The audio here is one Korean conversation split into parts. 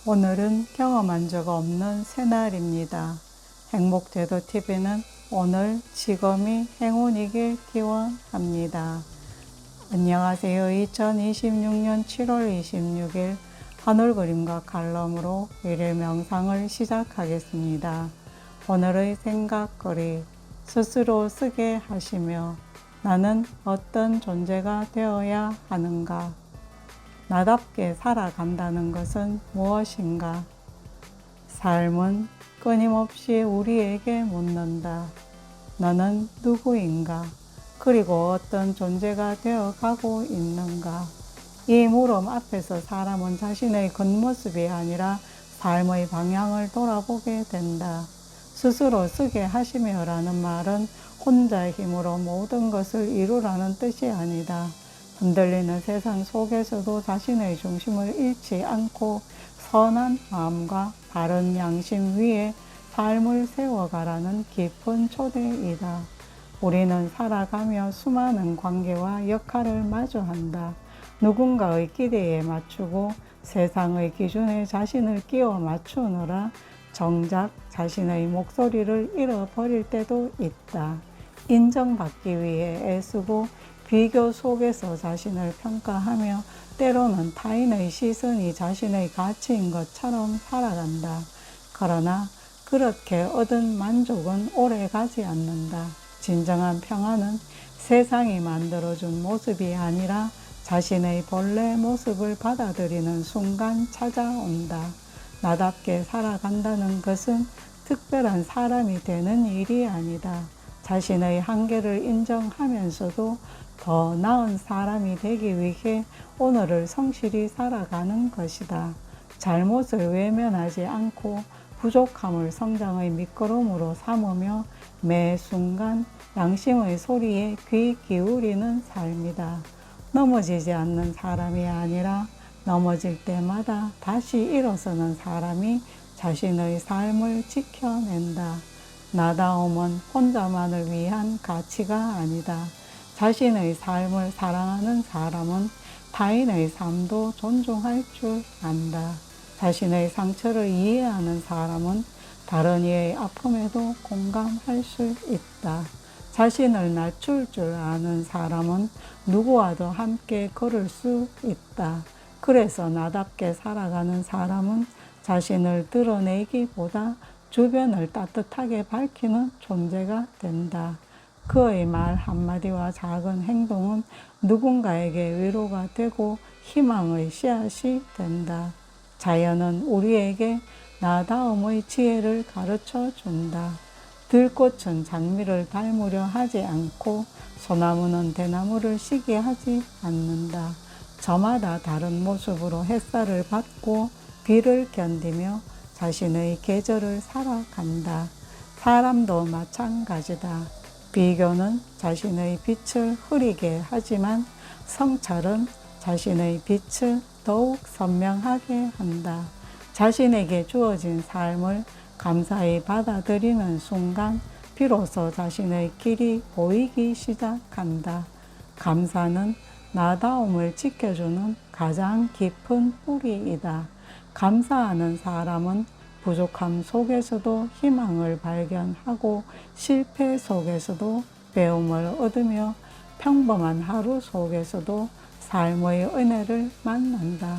오늘은 경험한 적 없는 새날입니다. 행복제도TV는 오늘 지금이 행운이길 기원합니다. 안녕하세요. 2026년 7월 26일 하늘그림과 칼럼으로 일일 명상을 시작하겠습니다. 오늘의 생각거리, 스스로 쓰게 하시며 나는 어떤 존재가 되어야 하는가? 나답게 살아간다는 것은 무엇인가? 삶은 끊임없이 우리에게 묻는다. 너는 누구인가? 그리고 어떤 존재가 되어가고 있는가? 이 물음 앞에서 사람은 자신의 겉모습이 아니라 삶의 방향을 돌아보게 된다. 스스로 쓰게 하시며 라는 말은 혼자 힘으로 모든 것을 이루라는 뜻이 아니다. 흔들리는 세상 속에서도 자신의 중심을 잃지 않고 선한 마음과 바른 양심 위에 삶을 세워가라는 깊은 초대이다. 우리는 살아가며 수많은 관계와 역할을 마주한다. 누군가의 기대에 맞추고 세상의 기준에 자신을 끼워 맞추느라 정작 자신의 목소리를 잃어버릴 때도 있다. 인정받기 위해 애쓰고 비교 속에서 자신을 평가하며 때로는 타인의 시선이 자신의 가치인 것처럼 살아간다. 그러나 그렇게 얻은 만족은 오래 가지 않는다. 진정한 평안은 세상이 만들어준 모습이 아니라 자신의 본래 모습을 받아들이는 순간 찾아온다. 나답게 살아간다는 것은 특별한 사람이 되는 일이 아니다. 자신의 한계를 인정하면서도 더 나은 사람이 되기 위해 오늘을 성실히 살아가는 것이다. 잘못을 외면하지 않고 부족함을 성장의 밑거름으로 삼으며 매 순간 양심의 소리에 귀 기울이는 삶이다. 넘어지지 않는 사람이 아니라 넘어질 때마다 다시 일어서는 사람이 자신의 삶을 지켜낸다. 나다움은 혼자만을 위한 가치가 아니다. 자신의 삶을 사랑하는 사람은 타인의 삶도 존중할 줄 안다. 자신의 상처를 이해하는 사람은 다른 이의 아픔에도 공감할 수 있다. 자신을 낮출 줄 아는 사람은 누구와도 함께 걸을 수 있다. 그래서 나답게 살아가는 사람은 자신을 드러내기보다 주변을 따뜻하게 밝히는 존재가 된다. 그의 말 한마디와 작은 행동은 누군가에게 위로가 되고 희망의 씨앗이 된다. 자연은 우리에게 나다움의 지혜를 가르쳐 준다. 들꽃은 장미를 닮으려 하지 않고 소나무는 대나무를 시기하지 않는다. 저마다 다른 모습으로 햇살을 받고 비를 견디며 자신의 계절을 살아간다. 사람도 마찬가지다. 비교는 자신의 빛을 흐리게 하지만 성찰은 자신의 빛을 더욱 선명하게 한다. 자신에게 주어진 삶을 감사히 받아들이는 순간 비로소 자신의 길이 보이기 시작한다. 감사는 나다움을 지켜주는 가장 깊은 뿌리이다. 감사하는 사람은 부족함 속에서도 희망을 발견하고 실패 속에서도 배움을 얻으며 평범한 하루 속에서도 삶의 은혜를 만난다.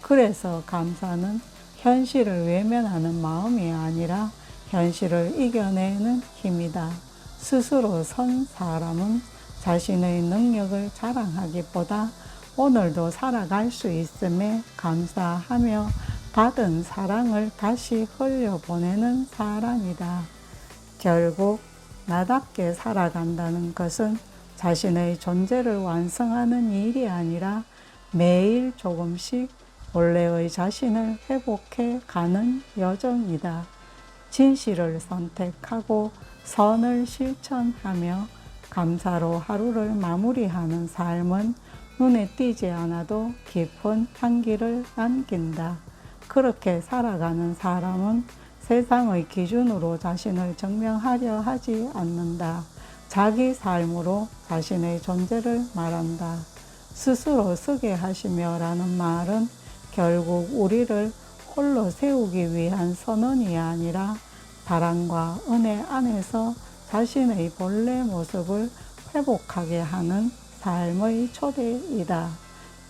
그래서 감사는 현실을 외면하는 마음이 아니라 현실을 이겨내는 힘이다. 스스로 선 사람은 자신의 능력을 자랑하기보다 오늘도 살아갈 수 있음에 감사하며 받은 사랑을 다시 흘려보내는 사람이다. 결국 나답게 살아간다는 것은 자신의 존재를 완성하는 일이 아니라 매일 조금씩 원래의 자신을 회복해 가는 여정이다. 진실을 선택하고 선을 실천하며 감사로 하루를 마무리하는 삶은 눈에 띄지 않아도 깊은 향기를 남긴다. 그렇게 살아가는 사람은 세상의 기준으로 자신을 증명하려 하지 않는다. 자기 삶으로 자신의 존재를 말한다. 스스로 쓰게 하시며 라는 말은 결국 우리를 홀로 세우기 위한 선언이 아니라 바람과 은혜 안에서 자신의 본래 모습을 회복하게 하는 삶의 초대이다.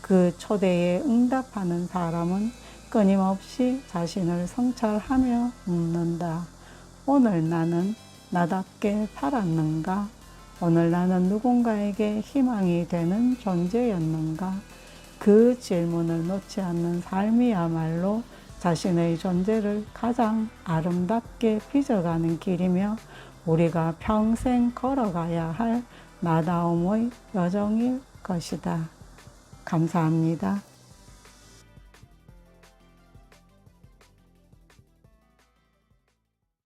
그 초대에 응답하는 사람은 끊임없이 자신을 성찰하며 묻는다. 오늘 나는 나답게 살았는가? 오늘 나는 누군가에게 희망이 되는 존재였는가? 그 질문을 놓지 않는 삶이야말로 자신의 존재를 가장 아름답게 빚어가는 길이며 우리가 평생 걸어가야 할 나다움의 여정일 것이다. 감사합니다.